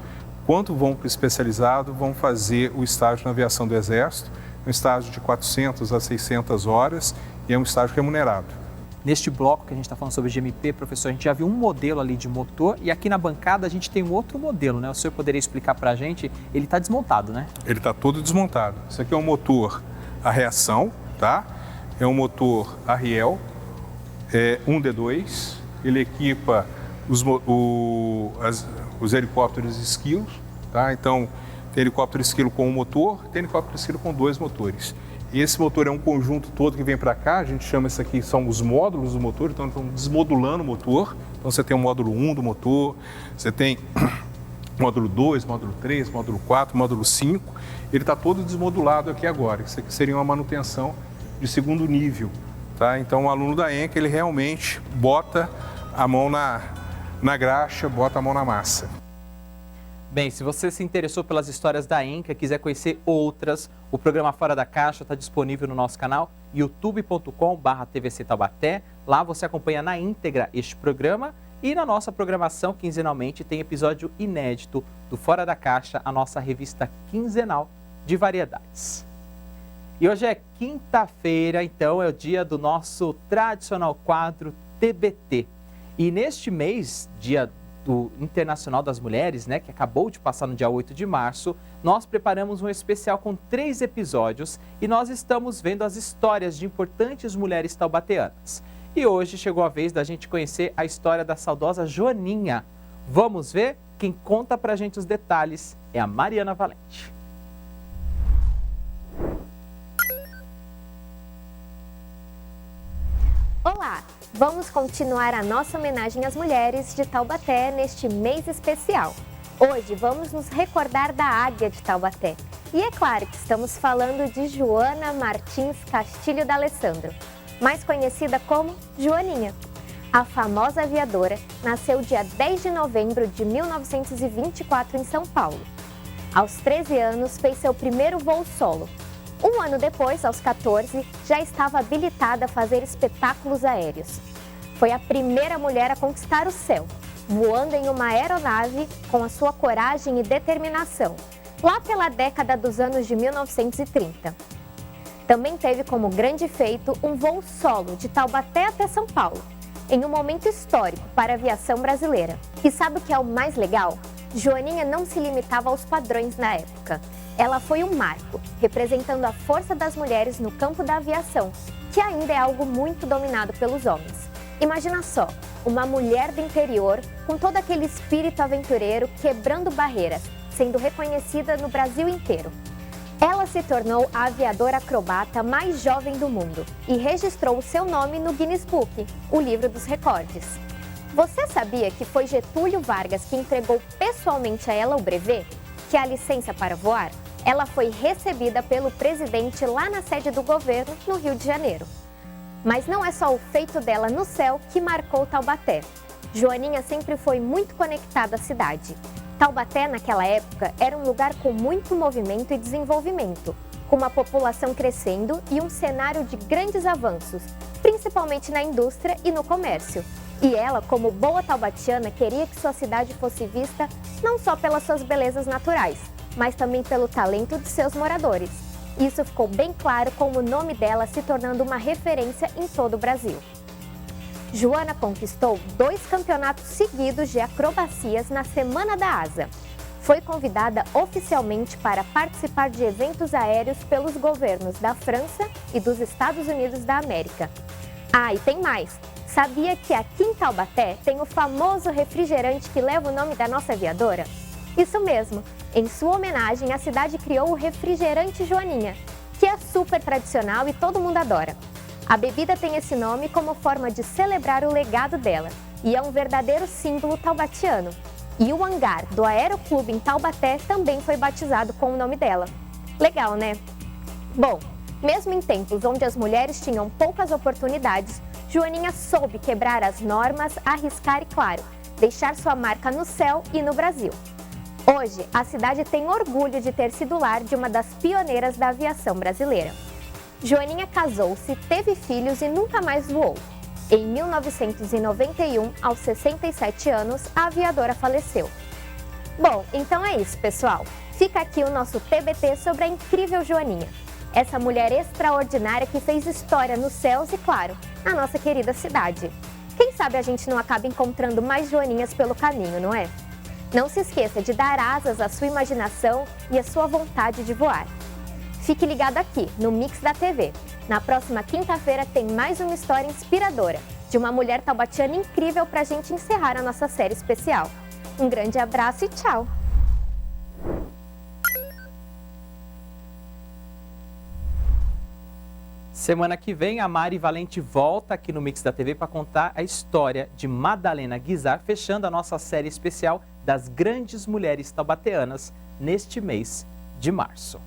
quando vão para o especializado, vão fazer o estágio na aviação do Exército, um estágio de 400 a 600 horas e é um estágio remunerado. Neste bloco que a gente está falando sobre GMP, professor, a gente já viu um modelo ali de motor e aqui na bancada a gente tem um outro modelo, né? O senhor poderia explicar para a gente? Ele está desmontado, né? Ele está todo desmontado. Isso aqui é um motor a reação, tá? É um motor Arriel, 1D2. Ele equipa os helicópteros Esquilo, tá? Então, tem helicóptero Esquilo com um motor, tem helicóptero Esquilo com 2 motores. E esse motor é um conjunto todo que vem para cá, a gente chama isso aqui, são os módulos do motor, então estão desmodulando o motor. Então, você tem o módulo 1 do motor, você tem módulo 2, módulo 3, módulo 4, módulo 5. Ele está todo desmodulado aqui agora. Isso aqui seria uma manutenção de 2º nível. Tá? Então, o aluno da ENCA, ele realmente bota a mão na graxa, bota a mão na massa. Bem, se você se interessou pelas histórias da ENCA, quiser conhecer outras, o programa Fora da Caixa está disponível no nosso canal youtube.com/TVC Taubaté. Lá você acompanha na íntegra este programa e na nossa programação, quinzenalmente, tem episódio inédito do Fora da Caixa, a nossa revista quinzenal de variedades. E hoje é quinta-feira, então é o dia do nosso tradicional quadro TBT. E neste mês, dia do Internacional das Mulheres, né, que acabou de passar no dia 8 de março, nós preparamos um especial com 3 episódios e nós estamos vendo as histórias de importantes mulheres taubateanas. E hoje chegou a vez da gente conhecer a história da saudosa Joaninha. Vamos ver? Quem conta pra gente os detalhes é a Mariana Valente. Olá! Vamos continuar a nossa homenagem às mulheres de Taubaté neste mês especial. Hoje vamos nos recordar da Águia de Taubaté. E é claro que estamos falando de Joana Martins Castilho d'Alessandro, mais conhecida como Joaninha. A famosa aviadora nasceu dia 10 de novembro de 1924 em São Paulo. Aos 13 anos fez seu primeiro voo solo. Um ano depois, aos 14, já estava habilitada a fazer espetáculos aéreos. Foi a primeira mulher a conquistar o céu, voando em uma aeronave com a sua coragem e determinação, lá pela década dos anos de 1930. Também teve como grande feito um voo solo de Taubaté até São Paulo, em um momento histórico para a aviação brasileira. E sabe o que é o mais legal? Joaninha não se limitava aos padrões na época. Ela foi um marco, representando a força das mulheres no campo da aviação, que ainda é algo muito dominado pelos homens. Imagina só, uma mulher do interior com todo aquele espírito aventureiro quebrando barreiras, sendo reconhecida no Brasil inteiro. Ela se tornou a aviadora acrobata mais jovem do mundo e registrou o seu nome no Guinness Book, o livro dos recordes. Você sabia que foi Getúlio Vargas que entregou pessoalmente a ela o brevet, que é a licença para voar? Ela foi recebida pelo presidente lá na sede do governo, no Rio de Janeiro. Mas não é só o feito dela no céu que marcou Taubaté. Joaninha sempre foi muito conectada à cidade. Taubaté, naquela época, era um lugar com muito movimento e desenvolvimento, com uma população crescendo e um cenário de grandes avanços, principalmente na indústria e no comércio. E ela, como boa taubatiana, queria que sua cidade fosse vista não só pelas suas belezas naturais, mas também pelo talento de seus moradores. Isso ficou bem claro com o nome dela se tornando uma referência em todo o Brasil. Joana conquistou 2 campeonatos seguidos de acrobacias na Semana da Asa. Foi convidada oficialmente para participar de eventos aéreos pelos governos da França e dos Estados Unidos da América. Ah, e tem mais! Sabia que aqui em Taubaté tem o famoso refrigerante que leva o nome da nossa aviadora? Isso mesmo! Em sua homenagem, a cidade criou o refrigerante Joaninha, que é super tradicional e todo mundo adora. A bebida tem esse nome como forma de celebrar o legado dela e é um verdadeiro símbolo taubatiano. E o hangar do Aeroclube em Taubaté também foi batizado com o nome dela. Legal, né? Bom, mesmo em tempos onde as mulheres tinham poucas oportunidades, Joaninha soube quebrar as normas, arriscar e, claro, deixar sua marca no céu e no Brasil. Hoje, a cidade tem orgulho de ter sido lar de uma das pioneiras da aviação brasileira. Joaninha casou-se, teve filhos e nunca mais voou. Em 1991, aos 67 anos, a aviadora faleceu. Bom, então é isso, pessoal. Fica aqui o nosso TBT sobre a incrível Joaninha. Essa mulher extraordinária que fez história nos céus e, claro, na nossa querida cidade. Quem sabe a gente não acaba encontrando mais Joaninhas pelo caminho, não é? Não se esqueça de dar asas à sua imaginação e à sua vontade de voar. Fique ligado aqui, no Mix da TV. Na próxima quinta-feira tem mais uma história inspiradora de uma mulher taubatiana incrível para a gente encerrar a nossa série especial. Um grande abraço e tchau! Semana que vem, a Mari Valente volta aqui no Mix da TV para contar a história de Madalena Guizar, fechando a nossa série especial das grandes mulheres taubateanas neste mês de março.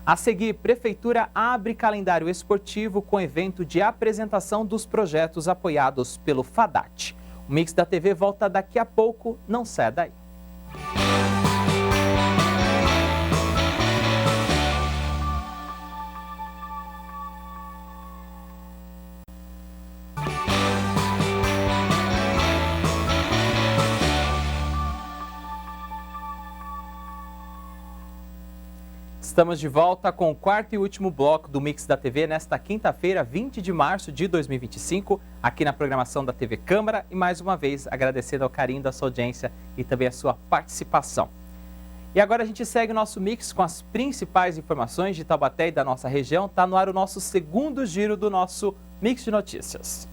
A seguir, Prefeitura abre calendário esportivo com evento de apresentação dos projetos apoiados pelo FADAT. O Mix da TV volta daqui a pouco, não saia daí. Estamos de volta com o quarto e último bloco do Mix da TV nesta quinta-feira, 20 de março de 2025, aqui na programação da TV Câmara e mais uma vez agradecendo ao carinho da sua audiência e também a sua participação. E agora a gente segue o nosso Mix com as principais informações de Taubaté e da nossa região. Está no ar o nosso segundo giro do nosso Mix de Notícias.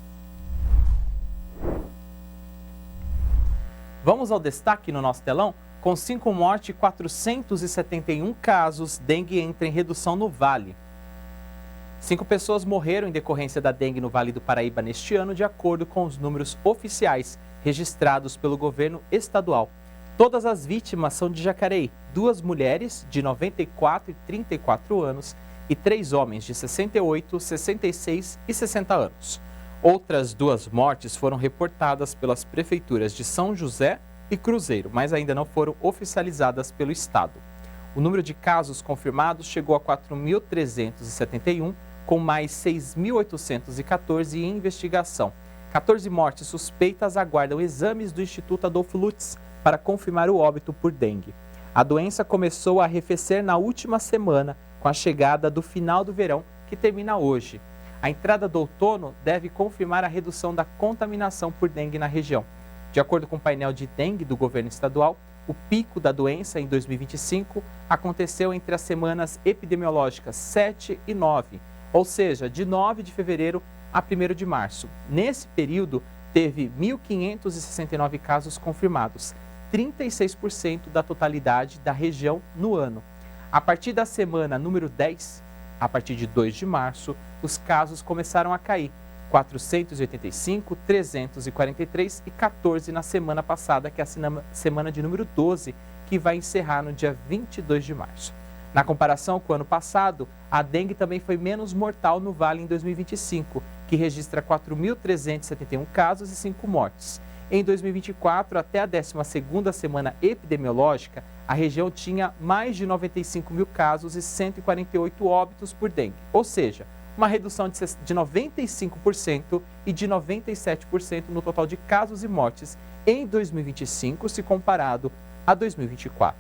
Vamos ao destaque no nosso telão? Com 5 mortes e 471 casos, dengue entra em redução no Vale. 5 pessoas morreram em decorrência da dengue no Vale do Paraíba neste ano, de acordo com os números oficiais registrados pelo governo estadual. Todas as vítimas são de Jacareí, 2 mulheres de 94 e 34 anos e 3 homens de 68, 66 e 60 anos. Outras 2 mortes foram reportadas pelas prefeituras de São José e Cruzeiro, mas ainda não foram oficializadas pelo Estado. O número de casos confirmados chegou a 4.371, com mais 6.814 em investigação. 14 mortes suspeitas aguardam exames do Instituto Adolfo Lutz para confirmar o óbito por dengue. A doença começou a arrefecer na última semana, com a chegada do final do verão, que termina hoje. A entrada do outono deve confirmar a redução da contaminação por dengue na região. De acordo com o painel de dengue do governo estadual, o pico da doença em 2025 aconteceu entre as semanas epidemiológicas 7 e 9, ou seja, de 9 de fevereiro a 1º de março. Nesse período, teve 1.569 casos confirmados, 36% da totalidade da região no ano. A partir da semana número 10, a partir de 2 de março, os casos começaram a cair. 485, 343 e 14 na semana passada, que é a semana de número 12, que vai encerrar no dia 22 de março. Na comparação com o ano passado, a dengue também foi menos mortal no Vale em 2025, que registra 4.371 casos e 5 mortes. Em 2024, até a 12ª semana epidemiológica, a região tinha mais de 95 mil casos e 148 óbitos por dengue, ou seja, uma redução de 95% e de 97% no total de casos e mortes em 2025, se comparado a 2024.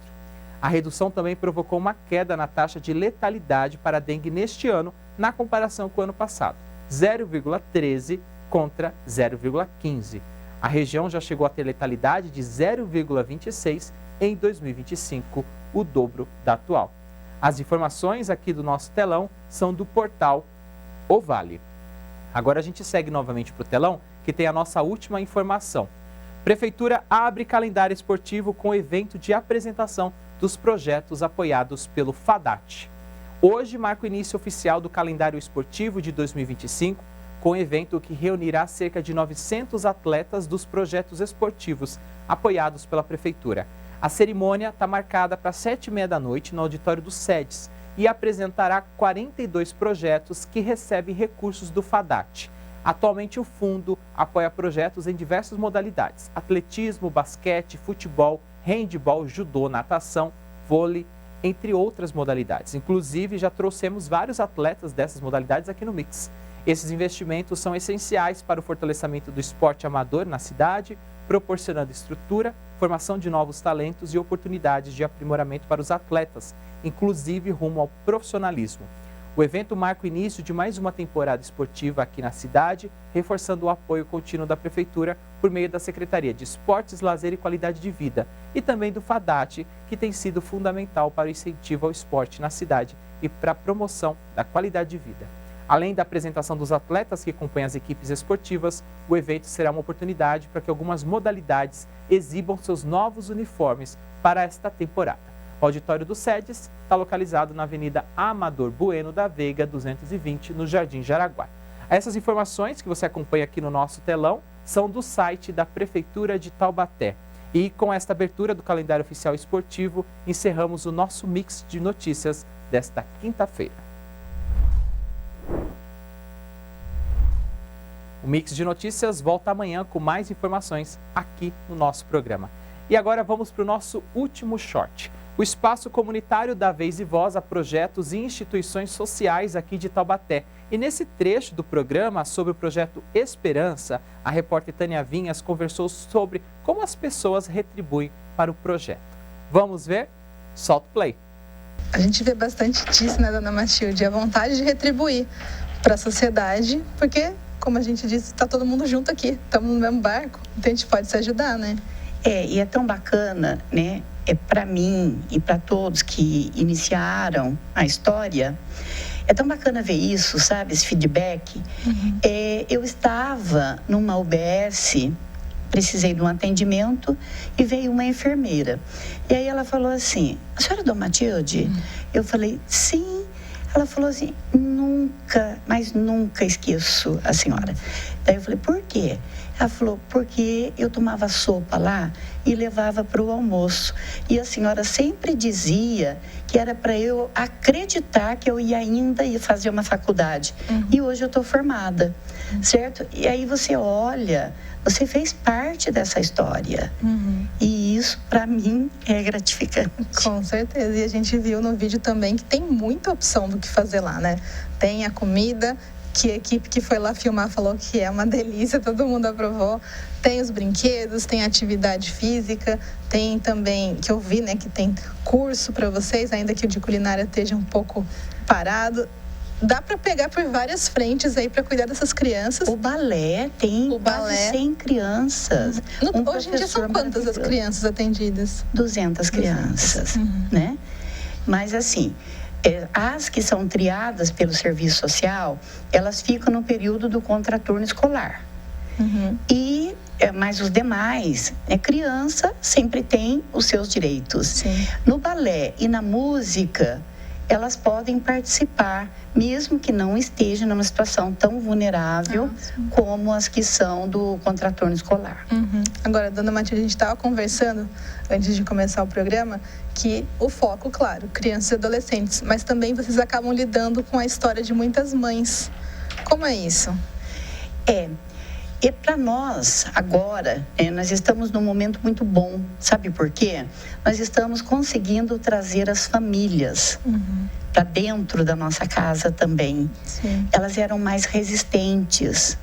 A redução também provocou uma queda na taxa de letalidade para a dengue neste ano, na comparação com o ano passado, 0,13 contra 0,15. A região já chegou a ter letalidade de 0,26 em 2025, o dobro da atual. As informações aqui do nosso telão são do portal O Vale. Agora a gente segue novamente para o telão, que tem a nossa última informação. Prefeitura abre calendário esportivo com evento de apresentação dos projetos apoiados pelo FADAT. Hoje marca o início oficial do calendário esportivo de 2025, com evento que reunirá cerca de 900 atletas dos projetos esportivos apoiados pela Prefeitura. A cerimônia está marcada para 7h30 da noite no auditório do SEDES e apresentará 42 projetos que recebem recursos do FADAT. Atualmente o fundo apoia projetos em diversas modalidades: atletismo, basquete, futebol, handebol, judô, natação, vôlei, entre outras modalidades. Inclusive já trouxemos vários atletas dessas modalidades aqui no Mix. Esses investimentos são essenciais para o fortalecimento do esporte amador na cidade, proporcionando estrutura, formação de novos talentos e oportunidades de aprimoramento para os atletas, inclusive rumo ao profissionalismo. O evento marca o início de mais uma temporada esportiva aqui na cidade, reforçando o apoio contínuo da Prefeitura por meio da Secretaria de Esportes, Lazer e Qualidade de Vida e também do FADAT, que tem sido fundamental para o incentivo ao esporte na cidade e para a promoção da qualidade de vida. Além da apresentação dos atletas que compõem as equipes esportivas, o evento será uma oportunidade para que algumas modalidades exibam seus novos uniformes para esta temporada. O auditório do SEDES está localizado na Avenida Amador Bueno da Veiga, 220, no Jardim Jaraguá. Essas informações que você acompanha aqui no nosso telão são do site da Prefeitura de Taubaté. E com esta abertura do calendário oficial esportivo, encerramos o nosso mix de notícias desta quinta-feira. O Mix de Notícias volta amanhã com mais informações aqui no nosso programa. E agora vamos para o nosso último short. O espaço comunitário dá vez e voz a projetos e instituições sociais aqui de Taubaté. E nesse trecho do programa sobre o projeto Esperança, a repórter Tânia Vinhas conversou sobre como as pessoas retribuem para o projeto. Vamos ver? Solta o play. A gente vê bastante disso, né, dona Matilde? A vontade de retribuir para a sociedade, porque, como a gente disse, está todo mundo junto aqui, estamos no mesmo barco, então a gente pode se ajudar, né? E é tão bacana, né? Para mim e para todos que iniciaram a história, é tão bacana ver isso, sabe? Esse feedback. Uhum. Eu estava numa UBS, precisei de um atendimento e veio uma enfermeira. E aí ela falou assim: a senhora é Dona Matilde? Uhum. Eu falei, sim. Ela falou assim: nunca, mas nunca esqueço a senhora. Daí eu falei, por quê? Ela falou, porque eu tomava sopa lá e levava para o almoço. E a senhora sempre dizia que era para eu acreditar que eu ia ainda fazer uma faculdade. Uhum. E hoje eu estou formada, certo? E aí você olha, você fez parte dessa história. Uhum. E isso, para mim, é gratificante. Com certeza. E a gente viu no vídeo também que tem muita opção do que fazer lá, né? Tem a comida, que a equipe que foi lá filmar falou que é uma delícia, todo mundo aprovou. Tem os brinquedos, tem atividade física, tem também, que eu vi, né, que tem curso para vocês, ainda que o de culinária esteja um pouco parado. Dá para pegar por várias frentes aí para cuidar dessas crianças. O balé tem quase 100 crianças. Hoje em dia são quantas as crianças atendidas? 200 crianças, né? Mas assim, as que são triadas pelo serviço social, elas ficam no período do contraturno escolar. Uhum. Mas os demais, criança sempre tem os seus direitos. Sim. No balé e na música, elas podem participar, mesmo que não estejam numa situação tão vulnerável como as que são do contraturno escolar. Uhum. Agora, dona Matilde, a gente estava conversando, antes de começar o programa, que o foco, claro, crianças e adolescentes, mas também vocês acabam lidando com a história de muitas mães. Como é isso? E para nós, agora, nós estamos num momento muito bom. Sabe por quê? Nós estamos conseguindo trazer as famílias para dentro da nossa casa também. Sim. Elas eram mais resistentes.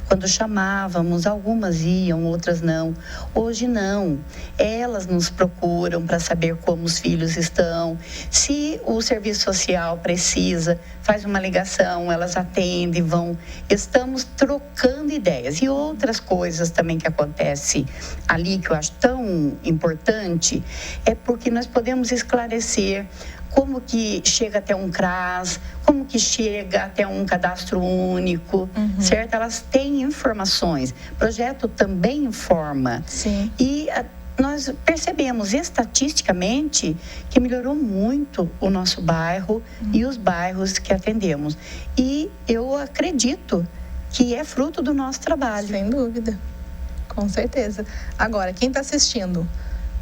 Quando chamávamos, algumas iam, outras não. Hoje não. Elas nos procuram para saber como os filhos estão. Se o serviço social precisa, faz uma ligação, elas atendem, vão. Estamos trocando ideias. E outras coisas também que acontecem ali, que eu acho tão importante, é porque nós podemos esclarecer como que chega até um CRAS, como que chega até um cadastro único, certo? Elas têm informações. O projeto também informa. Sim. E nós percebemos estatisticamente que melhorou muito o nosso bairro e os bairros que atendemos. E eu acredito que é fruto do nosso trabalho. Sem dúvida, com certeza. Agora, quem está assistindo,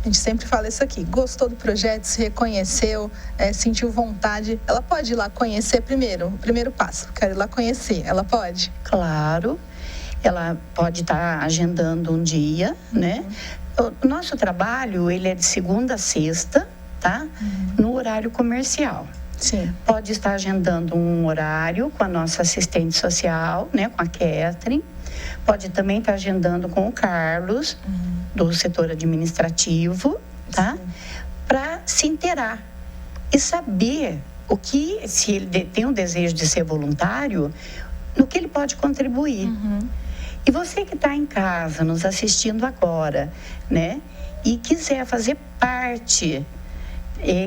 a gente sempre fala isso aqui, gostou do projeto, se reconheceu, sentiu vontade, ela pode ir lá conhecer primeiro, o primeiro passo, quero ir lá conhecer, ela pode? Claro, ela pode estar agendando um dia, né? O nosso trabalho, ele é de segunda a sexta, tá? No horário comercial. Sim. Pode estar agendando um horário com a nossa assistente social, né? Com a Catherine. Pode também estar agendando com o Carlos, do setor administrativo, tá? Para se inteirar e saber o que, se ele tem o desejo de ser voluntário, no que ele pode contribuir. E você que está em casa, nos assistindo agora, né? E quiser fazer parte,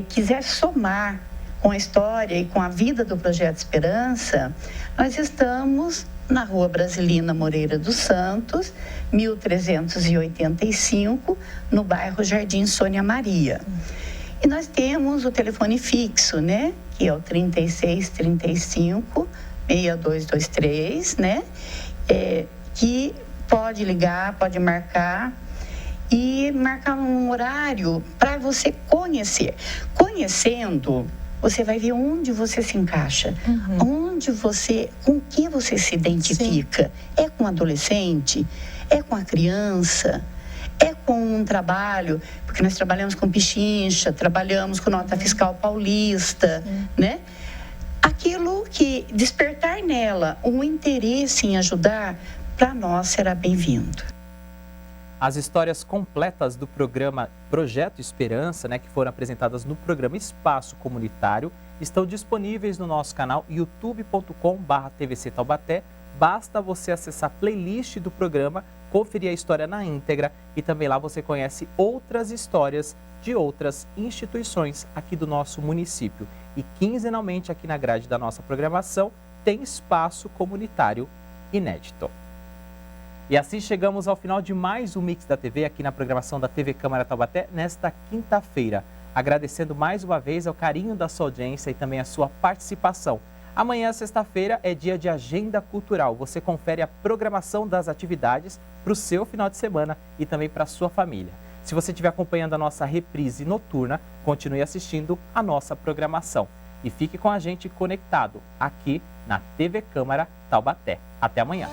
quiser somar com a história e com a vida do Projeto Esperança, nós estamos na Rua Brasilina Moreira dos Santos, 1385, no bairro Jardim Sônia Maria. E nós temos o telefone fixo, né? Que é o 3635-6223, né? Que pode ligar, pode marcar e marcar um horário para você conhecer. Conhecendo, você vai ver onde você se encaixa, onde você, com que você se identifica. Sim. É com o adolescente? É com a criança? É com um trabalho? Porque nós trabalhamos com Pichincha, trabalhamos com Nota Fiscal Paulista, né? Aquilo que despertar nela um interesse em ajudar, para nós será bem-vindo. As histórias completas do programa Projeto Esperança, que foram apresentadas no programa Espaço Comunitário, estão disponíveis no nosso canal youtube.com/TVC Taubaté. Basta você acessar a playlist do programa, conferir a história na íntegra e também lá você conhece outras histórias de outras instituições aqui do nosso município. E quinzenalmente aqui na grade da nossa programação tem Espaço Comunitário inédito. E assim chegamos ao final de mais um Mix da TV aqui na programação da TV Câmara Taubaté nesta quinta-feira. Agradecendo mais uma vez ao carinho da sua audiência e também a sua participação. Amanhã, sexta-feira, é dia de agenda cultural. Você confere a programação das atividades para o seu final de semana e também para a sua família. Se você estiver acompanhando a nossa reprise noturna, continue assistindo a nossa programação. E fique com a gente conectado aqui na TV Câmara Taubaté. Até amanhã.